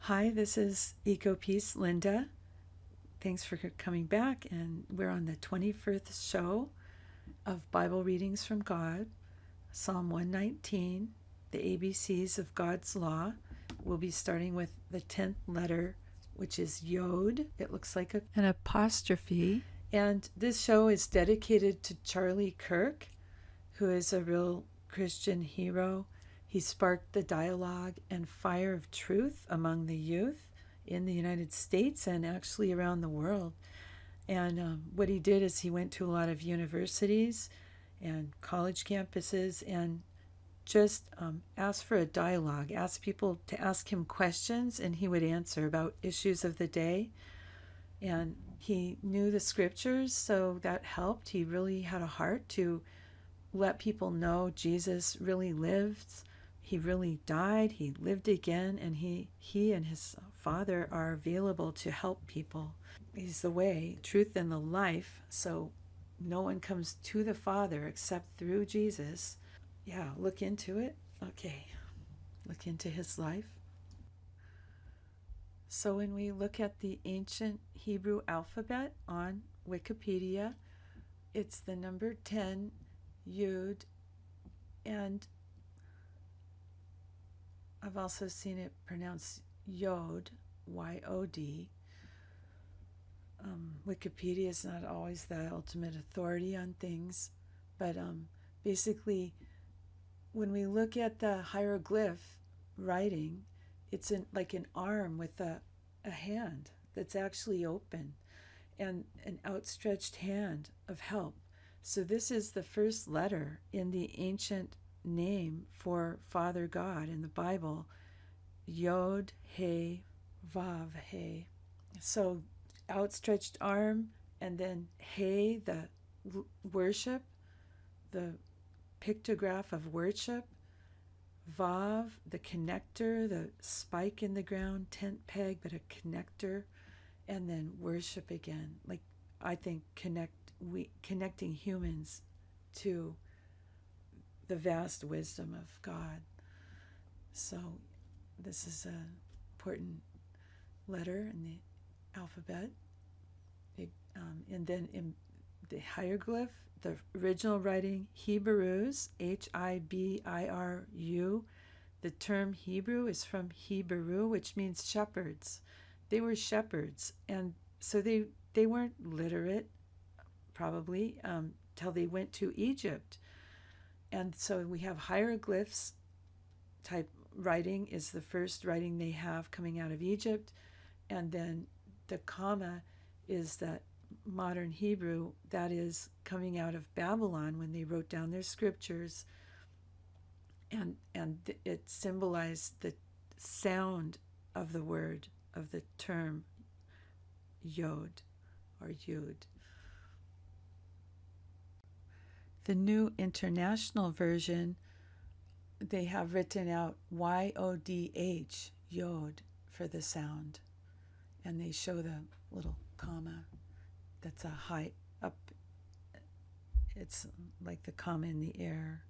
Hi, this is EcoPeace Linda. Thanks for coming back, and we're on the 21st show of Bible Readings from God, Psalm 119, the ABCs of God's Law. We'll be starting with the 10th letter, which is Yod. It looks like an apostrophe. And this show is dedicated to Charlie Kirk, who is a real Christian hero. He sparked the dialogue and fire of truth among the youth in the United States and actually around the world. And what he did is he went to a lot of universities and college campuses and just asked for a dialogue, asked people to ask him questions, and he would answer about issues of the day. And he knew the scriptures, so that helped. He really had a heart to let people know Jesus really lived. He really died. He lived again, and he and his Father are available to help people. He's the way, truth, and the life. So no one comes to the Father except through Jesus. Yeah, look into it. Okay, look into his life. So when we look at the ancient Hebrew alphabet on Wikipedia, it's the number 10, Yod, and I've also seen it pronounced Yod, Y-O-D. Wikipedia is not always the ultimate authority on things, but basically, when we look at the hieroglyph writing, it's like an arm with a hand that's actually open and an outstretched hand of help. So this is the first letter in the ancient name for Father God in the Bible, Yod-Hey-Vav-Hey. So outstretched arm, and then Hey, the worship, the pictograph of worship, Vav, the connector, the spike in the ground, tent peg, but a connector, and then worship again. Like, I think connecting humans to the vast wisdom of God. So this is an important letter in the alphabet. And then in the hieroglyph, the original writing, Hebrews, Hibiru. The term Hebrew is from Hebrew, which means shepherds. They were shepherds, and so they weren't literate, probably, till they went to Egypt. And so we have hieroglyphs type writing is the first writing they have coming out of Egypt. And then the comma is that modern Hebrew that is coming out of Babylon when they wrote down their scriptures. And it symbolized the sound of the word, of the term Yod or Yud. The New International Version, they have written out Y-O-D-H, Yod, for the sound. And they show the little comma that's a high up. It's like the comma in the air.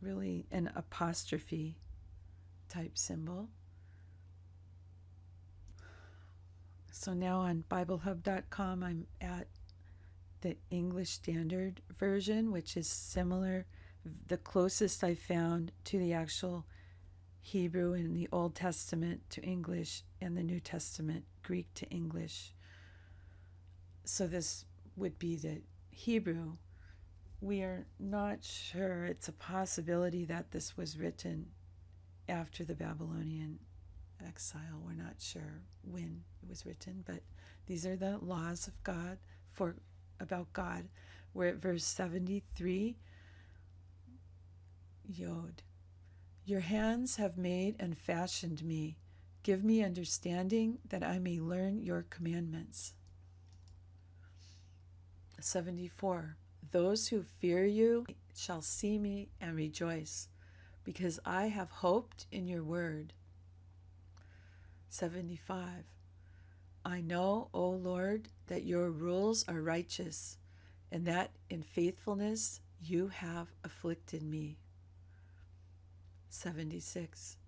Really an apostrophe type symbol. So now on BibleHub.com, I'm at the English Standard Version, which is similar, the closest I found to the actual Hebrew in the Old Testament to English and the New Testament Greek to English. So this would be the Hebrew. We are not sure. It's a possibility that this was written after the Babylonian exile. We're not sure when it was written, but these are the laws of God about God. We're at verse 73. Yod. Your hands have made and fashioned me. Give me understanding that I may learn your commandments. 74. Those who fear you shall see me and rejoice, because I have hoped in your word. 75. I know, O Lord, that your rules are righteous, and that in faithfulness you have afflicted me. 76.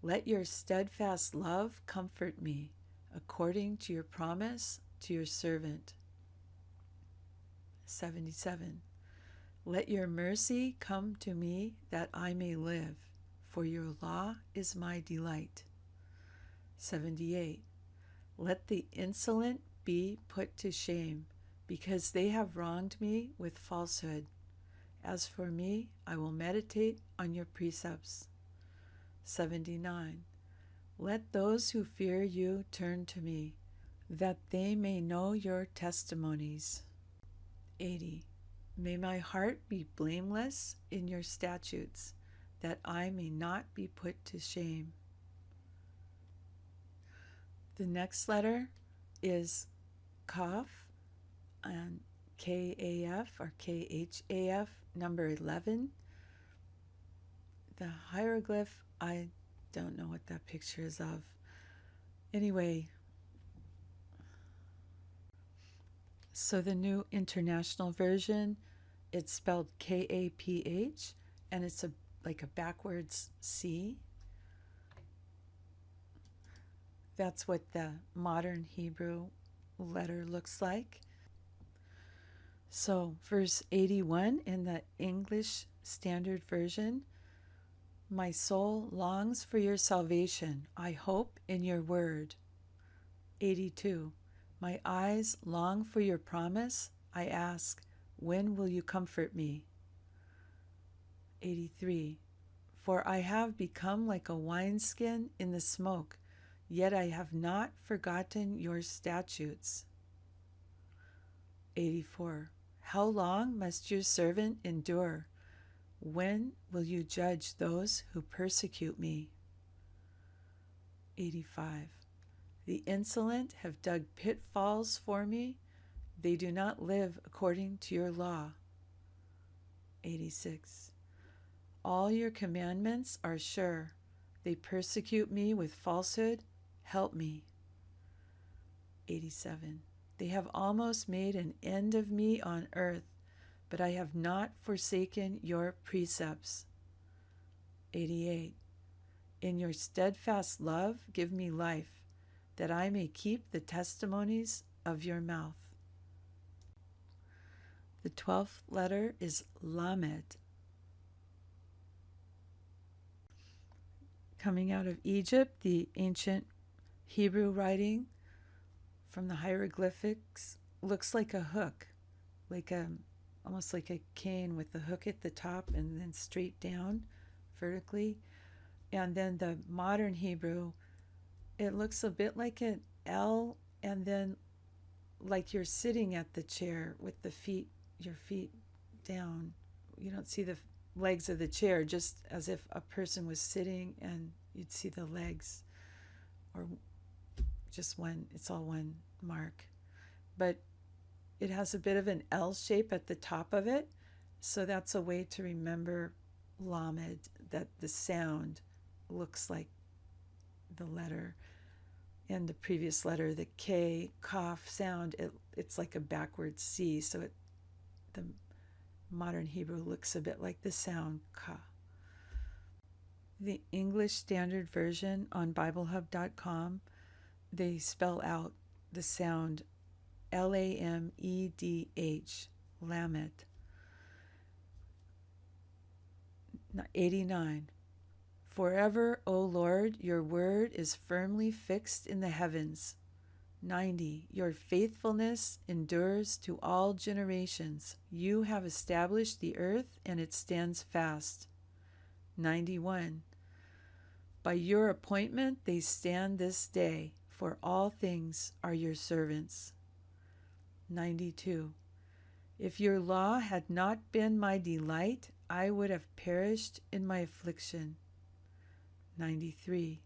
Let your steadfast love comfort me, according to your promise to your servant. 77. Let your mercy come to me that I may live, for your law is my delight. 78. Let the insolent be put to shame, because they have wronged me with falsehood. As for me, I will meditate on your precepts. 79. Let those who fear you turn to me, that they may know your testimonies. 80. May my heart be blameless in your statutes, that I may not be put to shame. The next letter is Kauf, and K-A-F or K-H-A-F, number 11. The hieroglyph, I don't know what that picture is of. Anyway, so the New International Version, it's spelled K-A-P-H, and it's like a backwards C. That's what the modern Hebrew letter looks like. So verse 81 in the English Standard Version, my soul longs for your salvation. I hope in your word. 82. My eyes long for your promise. I ask, when will you comfort me? 83. For I have become like a wineskin in the smoke, yet I have not forgotten your statutes. 84. How long must your servant endure? When will you judge those who persecute me? 85. The insolent have dug pitfalls for me. They do not live according to your law. 86. All your commandments are sure. They persecute me with falsehood. Help me. 87. They have almost made an end of me on earth, but I have not forsaken your precepts. 88. In your steadfast love, give me life, that I may keep the testimonies of your mouth. The 12th letter is Lamed. Coming out of Egypt, the ancient Hebrew writing from the hieroglyphics looks like a hook, almost like a cane with the hook at the top and then straight down vertically. And then the modern Hebrew, it looks a bit like an L, and then like you're sitting at the chair with your feet down. You don't see the legs of the chair, just as if a person was sitting and you'd see the legs, or just one, it's all one mark. But it has a bit of an L shape at the top of it, so that's a way to remember Lamed, that the sound looks like the letter. And the previous letter, the K, Kauf sound, it's like a backwards C, so the modern Hebrew looks a bit like the sound Ka. The English Standard Version on BibleHub.com, they spell out the sound Lamedh, Lamed. 89. Forever, O Lord, your word is firmly fixed in the heavens. 90. Your faithfulness endures to all generations. You have established the earth, and it stands fast. 91. By your appointment they stand this day, for all things are your servants. 92. If your law had not been my delight, I would have perished in my affliction. 93.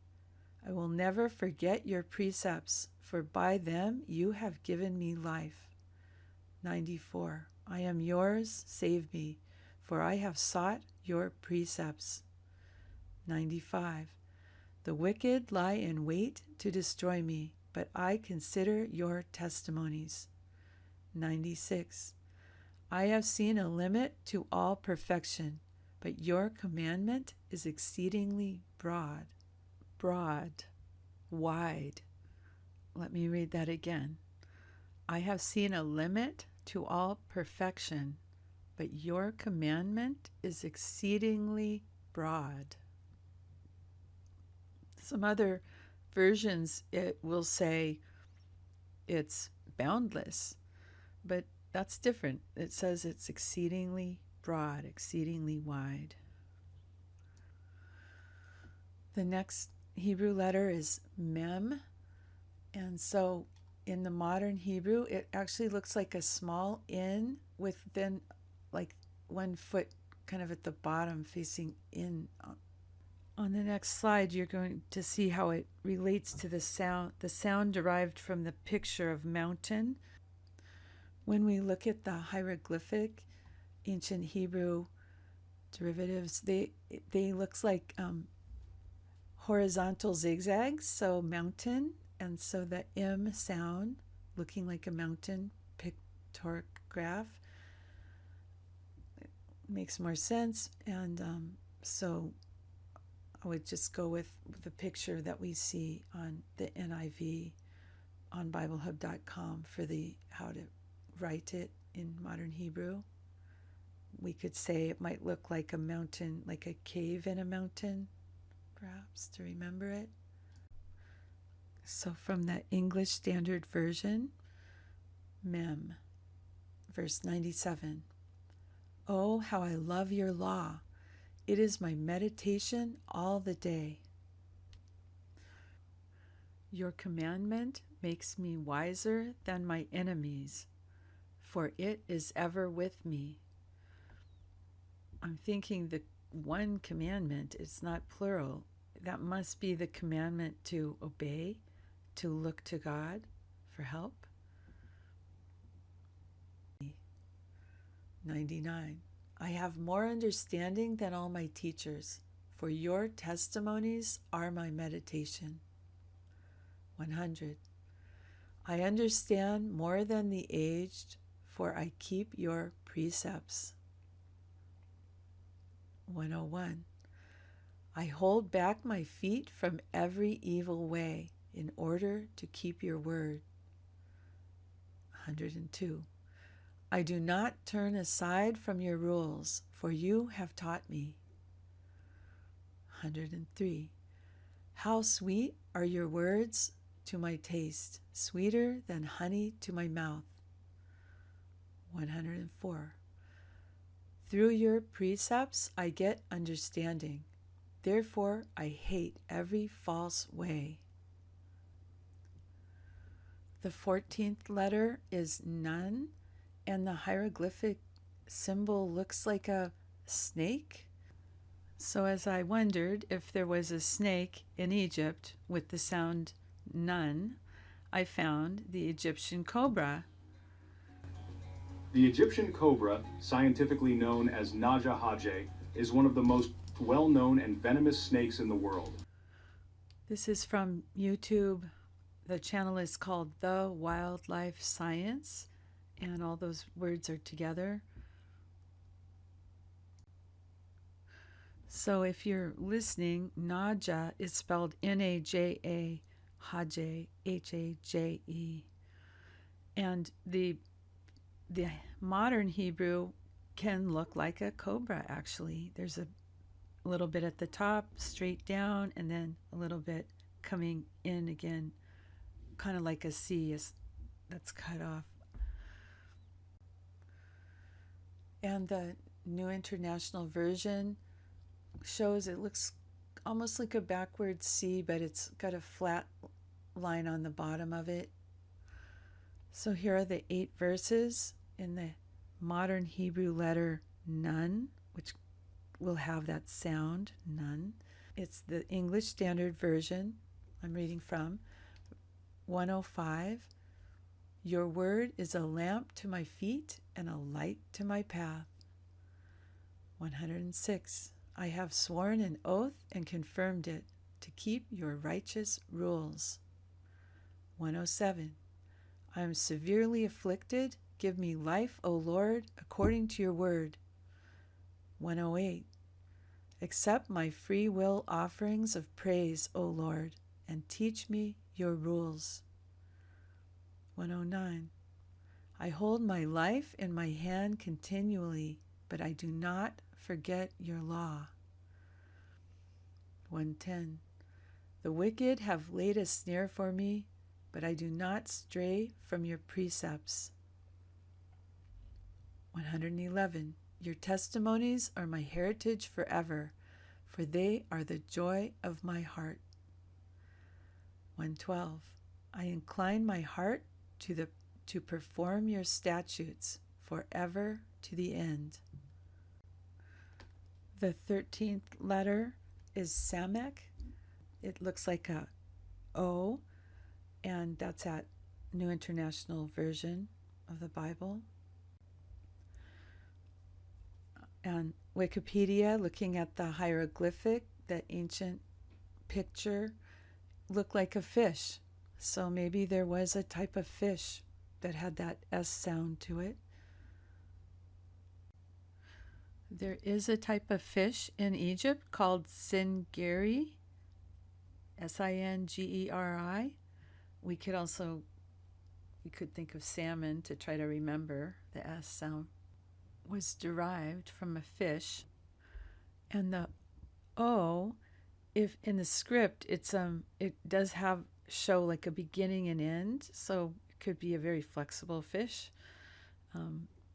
I will never forget your precepts, for by them you have given me life. 94. I am yours, save me, for I have sought your precepts. 95. The wicked lie in wait to destroy me, but I consider your testimonies. 96. I have seen a limit to all perfection, but your commandment is exceedingly broad. broad, wide. Let me read that again. I have seen a limit to all perfection, but your commandment is exceedingly broad. Some other versions, it will say it's boundless, but that's different. It says it's exceedingly broad, exceedingly wide. The next Hebrew letter is Mem, and so in the modern Hebrew, it actually looks like a small in with then like one foot kind of at the bottom facing in. On the next slide, you're going to see how it relates to the sound derived from the picture of mountain. When we look at the hieroglyphic, ancient Hebrew derivatives, they looks like horizontal zigzags, so mountain, and so the M sound, looking like a mountain pictograph, makes more sense, and so I would just go with the picture that we see on the NIV on BibleHub.com for the how to write it in modern Hebrew. We could say it might look like a mountain, like a cave in a mountain, perhaps, to remember it. So from the English Standard Version, Mem, verse 97. Oh, how I love your law. It is my meditation all the day. Your commandment makes me wiser than my enemies, for it is ever with me. I'm thinking the one commandment, it's not plural. That must be the commandment to obey, to look to God for help. 99. I have more understanding than all my teachers, for your testimonies are my meditation. 100. I understand more than the aged, for I keep your precepts. 101. I hold back my feet from every evil way in order to keep your word. 102. I do not turn aside from your rules, for you have taught me. 103. How sweet are your words to my taste, sweeter than honey to my mouth. 104. Through your precepts I get understanding. Therefore I hate every false way. The 14th letter is Nun, and the hieroglyphic symbol looks like a snake. So as I wondered if there was a snake in Egypt with the sound Nun, I found the Egyptian cobra. The Egyptian cobra, scientifically known as Naja-Haje, is one of the most well-known and venomous snakes in the world. This is from YouTube. The channel is called The Wildlife Science, and all those words are together. So if you're listening, Naja is spelled N-A-J-A, Haje, H-A-J-E. And the modern Hebrew can look like a cobra, actually. There's a little bit at the top, straight down, and then a little bit coming in again, kind of like a C that's cut off. And the New International Version shows it looks almost like a backwards C, but it's got a flat line on the bottom of it. So here are the 8 verses in the modern Hebrew letter Nun, which will have that sound, Nun. It's the English Standard Version I'm reading from. 105. Your word is a lamp to my feet and a light to my path. 106. I have sworn an oath and confirmed it to keep your righteous rules. 107. I am severely afflicted. Give me life, O Lord, according to your word. 108. Accept my free will offerings of praise, O Lord, and teach me your rules. 109. I hold my life in my hand continually, but I do not forget your law. 110. The wicked have laid a snare for me, but I do not stray from your precepts. 111. Your testimonies are my heritage forever, for they are the joy of my heart. 112. I incline my heart to perform your statutes forever to the end. The 13th letter is Samech. It looks like a O, and that's at New International Version of the Bible. And Wikipedia, looking at the hieroglyphic, the ancient picture, looked like a fish. So maybe there was a type of fish that had that S sound to it. There is a type of fish in Egypt called singeri, Singeri. We could think of salmon to try to remember the S sound. Was derived from a fish, and the O, if in the script it does show like a beginning and end, so it could be a very flexible fish,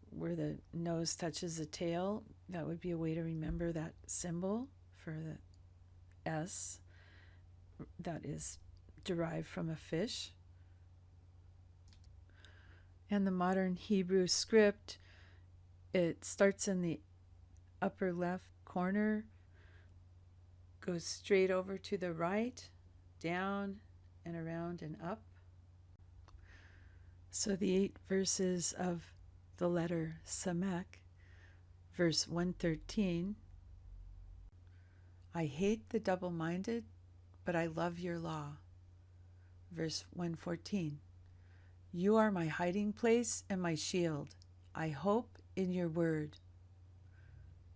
where the nose touches the tail. That would be a way to remember that symbol for the S that is derived from a fish. And the modern Hebrew script, it starts in the upper left corner, goes straight over to the right, down and around and up. So the 8 verses of the letter Samech, verse 113, I hate the double-minded, but I love your law. Verse 114, you are my hiding place and my shield. I hope in your word.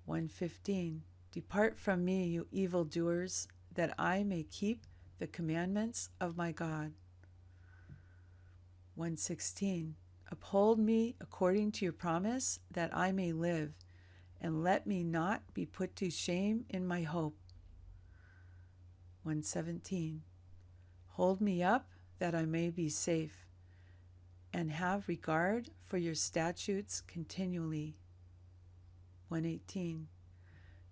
115, depart from me, you evildoers, that I may keep the commandments of my God. 116, uphold me according to your promise, that I may live, and let me not be put to shame in my hope. 117, hold me up that I may be safe, and have regard for your statutes continually. 118,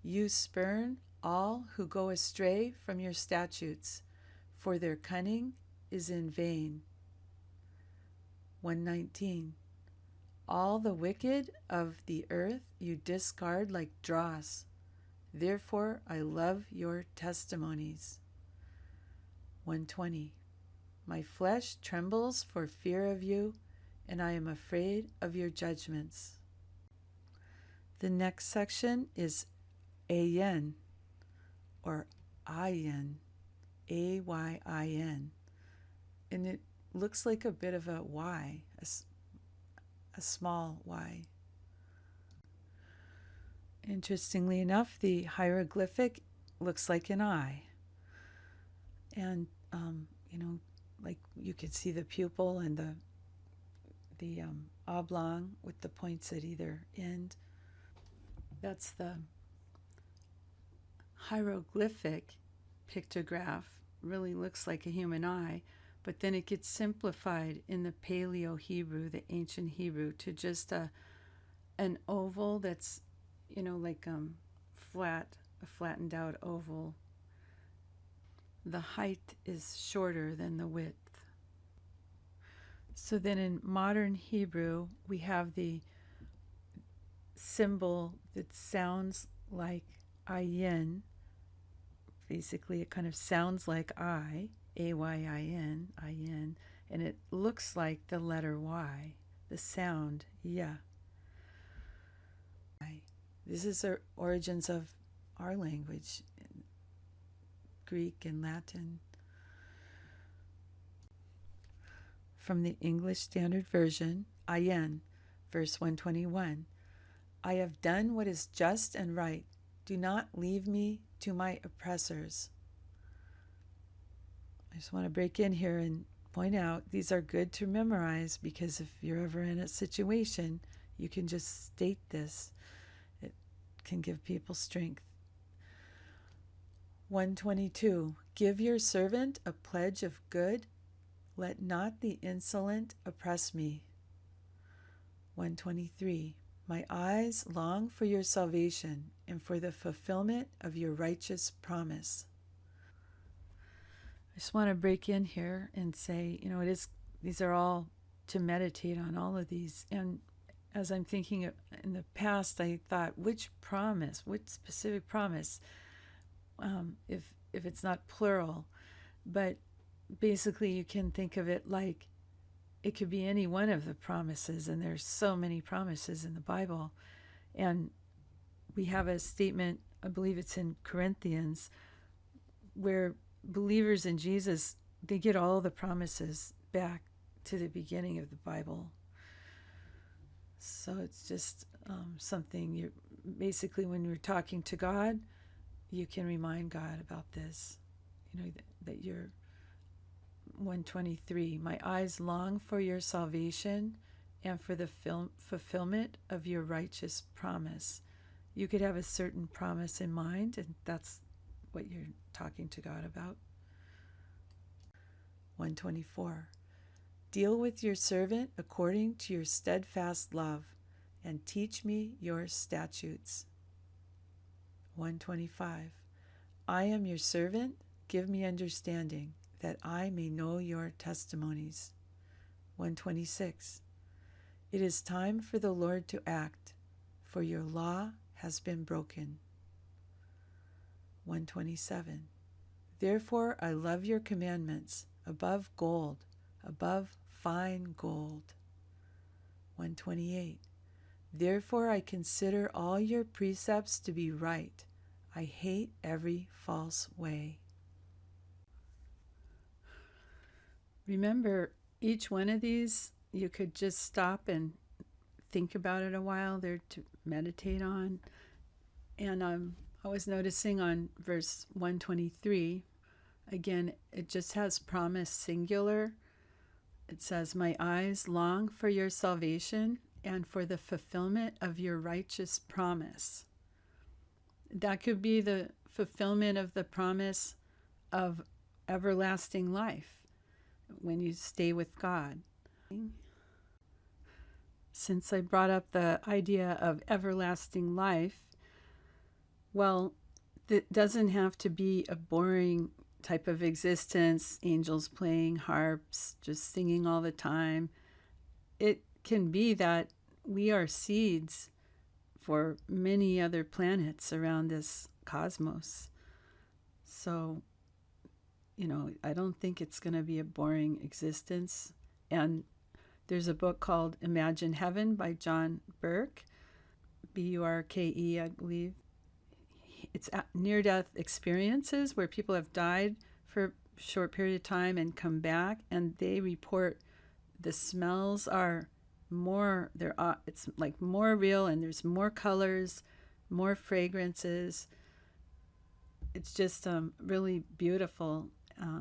you spurn all who go astray from your statutes, for their cunning is in vain. 119, all the wicked of the earth you discard like dross. Therefore I love your testimonies. 120, my flesh trembles for fear of you, and I am afraid of your judgments. The next section is Ayin, or Ayin, Ayin, and it looks like a bit of a Y, a small Y. Interestingly enough, the hieroglyphic looks like an I, and like you could see the pupil and the oblong with the points at either end. That's the hieroglyphic pictograph. Really looks like a human eye, but then it gets simplified in the Paleo Hebrew, the ancient Hebrew, to just an oval that's like a flattened out oval. The height is shorter than the width. So then in modern Hebrew, we have the symbol that sounds like Ayin. Basically, it kind of sounds like I, Ayin, Ayin, and it looks like the letter Y, the sound, yeah. This is the origins of our language, Greek and Latin. From the English Standard Version, Ayin, verse 121. I have done what is just and right. Do not leave me to my oppressors. I just want to break in here and point out these are good to memorize, because if you're ever in a situation, you can just state this. It can give people strength. 122. Give your servant a pledge of good. Let not the insolent oppress me. 123. My eyes long for your salvation and for the fulfillment of your righteous promise. I just want to break in here and say, these are all to meditate on, all of these. And as I'm thinking in the past, I thought, which specific promise, if it's not plural. But basically you can think of it like it could be any one of the promises, and there's so many promises in the Bible. And we have a statement, I believe it's in Corinthians, where believers in Jesus, they get all the promises back to the beginning of the Bible. So it's just something basically when you're talking to God, you can remind God about this, that you're 123. My eyes long for your salvation and for the fulfillment of your righteous promise. You could have a certain promise in mind, and that's what you're talking to God about. 124. Deal with your servant according to your steadfast love, and teach me your statutes. 125. I am your servant, give me understanding, that I may know your testimonies. 126. It is time for the Lord to act, for your law has been broken. 127. Therefore I love your commandments above gold, above fine gold. 128. Therefore I consider all your precepts to be right. I hate every false way. Remember, each one of these, you could just stop and think about it a while. They're to meditate on. And I was noticing on verse 123, again, it just has promise singular. It says, my eyes long for your salvation and for the fulfillment of your righteous promise. That could be the fulfillment of the promise of everlasting life when you stay with God. Since I brought up the idea of everlasting life, well, it doesn't have to be a boring type of existence, angels playing harps, just singing all the time. It can be that we are seeds for many other planets around this cosmos. So, I don't think it's going to be a boring existence. And there's a book called Imagine Heaven by John Burke, Burke, I believe. It's near-death experiences where people have died for a short period of time and come back, and they report the smells are more, it's like more real, and there's more colors, more fragrances. It's just really beautiful,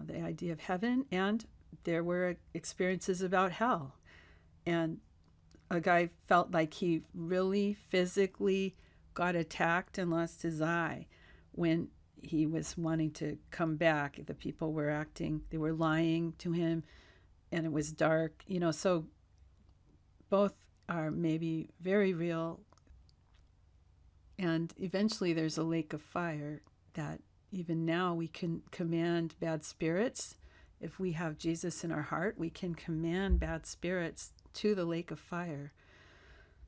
the idea of heaven. And there were experiences about hell. And a guy felt like he really physically got attacked and lost his eye when he was wanting to come back. The people were they were lying to him, and it was dark, so both are maybe very real. And eventually there's a lake of fire that even now we can command bad spirits. If we have Jesus in our heart, we can command bad spirits to the lake of fire.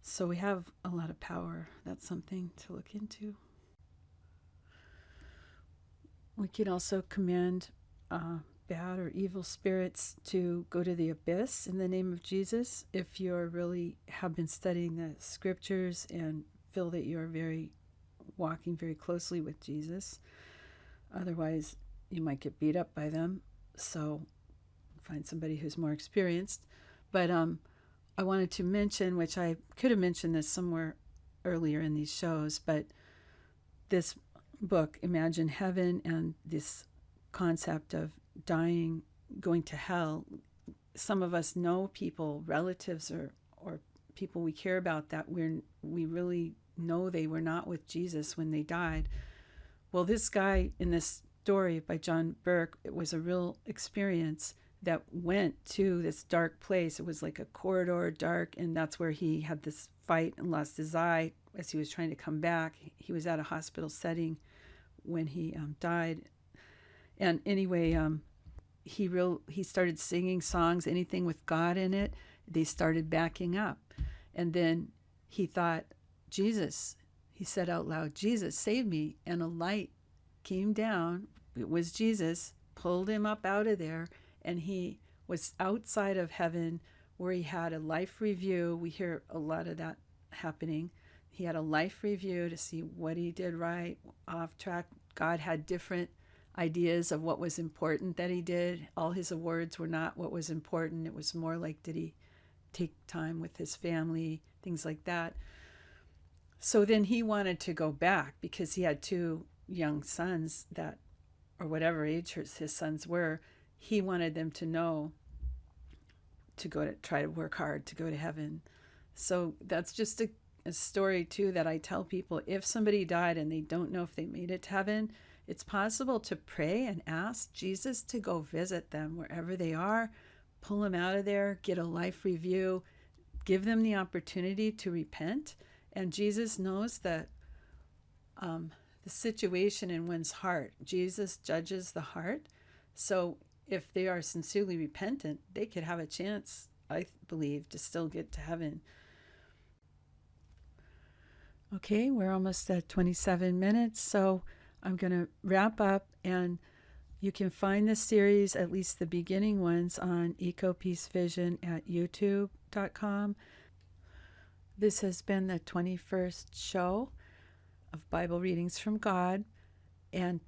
So we have a lot of power. That's something to look into. We can also command bad or evil spirits to go to the abyss in the name of Jesus, if you really have been studying the scriptures and feel that you're walking very closely with Jesus. Otherwise, you might get beat up by them. So find somebody who's more experienced. But I wanted to mention, which I could have mentioned this somewhere earlier in these shows, but this book, Imagine Heaven, and this concept of dying, going to hell. Some of us know people, relatives, or people we care about that we really know they were not with Jesus when they died. Well, this guy in this story by John Burke, it was a real experience that went to this dark place. It was like a corridor, dark, and that's where he had this fight and lost his eye as he was trying to come back. He was at a hospital setting when he died. And anyway, he started singing songs, anything with God in it. They started backing up. And then he thought, Jesus, he said out loud, Jesus, save me. And a light came down. It was Jesus, pulled him up out of there. And he was outside of heaven where he had a life review. We hear a lot of that happening. He had a life review to see what he did right, off track. God had different ideas of what was important that he did. All his awards were not what was important. It was more like, did he take time with his family, things like that. So then he wanted to go back because he had two young sons that, or whatever age his sons were, he wanted them to know to go to try to work hard to go to heaven. So that's just a story too that I tell people. If somebody died and they don't know if they made it to heaven, it's possible to pray and ask Jesus to go visit them wherever they are, pull them out of there, get a life review, give them the opportunity to repent. And Jesus knows that the situation in one's heart. Jesus judges the heart. So if they are sincerely repentant, they could have a chance, I believe, to still get to heaven. Okay, we're almost at 27 minutes, so I'm going to wrap up, and you can find this series, at least the beginning ones, on Eco-Peace Vision at youtube.com. This has been the 21st show of Bible Readings from God, and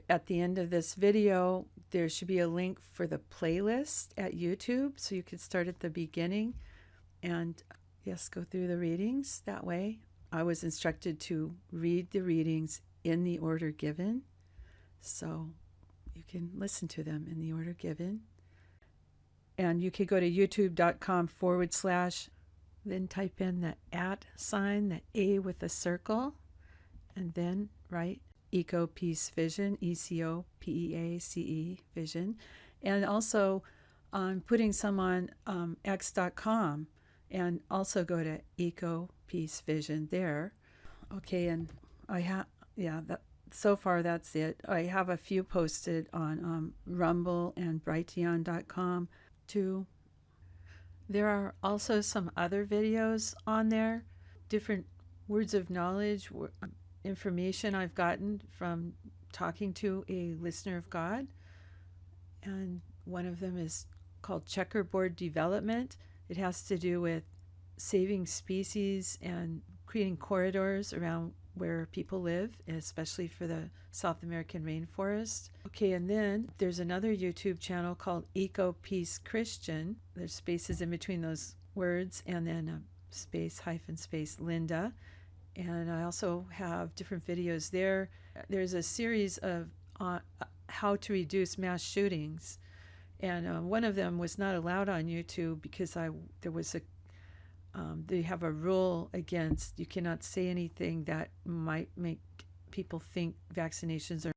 at the end of this video, there should be a link for the playlist at YouTube, so you can start at the beginning and, yes, go through the readings that way. I was instructed to read the readings in the order given, so you can listen to them in the order given. And you could go to youtube.com/ then type in the @ the A with a circle, and then write Eco-Peace Vision, ECOPEACE Vision. And also I'm putting some on x.com, and also go to Eco-Peace Vision there. Okay, and I have, so far that's it. I have a few posted on Rumble and Brighteon.com too. There are also some other videos on there, different words of knowledge, information I've gotten from talking to a listener of God. And one of them is called Checkerboard Development. It has to do with saving species and creating corridors around where people live, especially for the South American rainforest. Okay, and then there's another YouTube channel called Eco-Peace Christian. There's spaces in between those words, and then a space, Linda. And I also have different videos there. There's a series of how to reduce mass shootings. And one of them was not allowed on YouTube because there was they have a rule against, you cannot say anything that might make people think vaccinations are,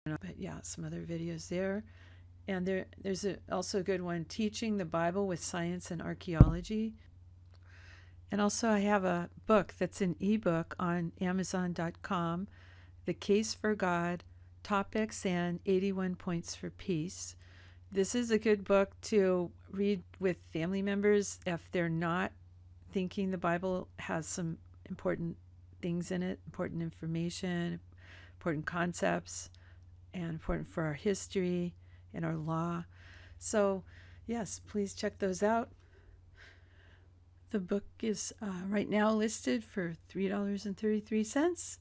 but yeah, some other videos there. And there's also a good one, Teaching the Bible with Science and Archaeology. And also I have a book that's an ebook on Amazon.com, The Case for God, Topics and 81 Points for Peace. This is a good book to read with family members if they're not thinking the Bible has some important things in it, important information, important concepts, and important for our history and our law. So, yes, please check those out. The book is right now listed for $3.33.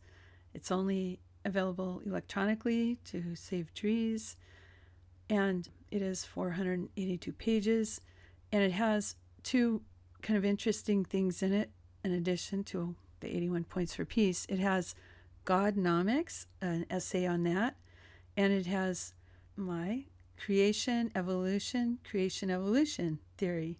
It's only available electronically to save trees, and it is 482 pages, and it has two kind of interesting things in it. In addition to the 81 Points for Peace, it has Godnomics, an essay on that, and it has my creation evolution theory.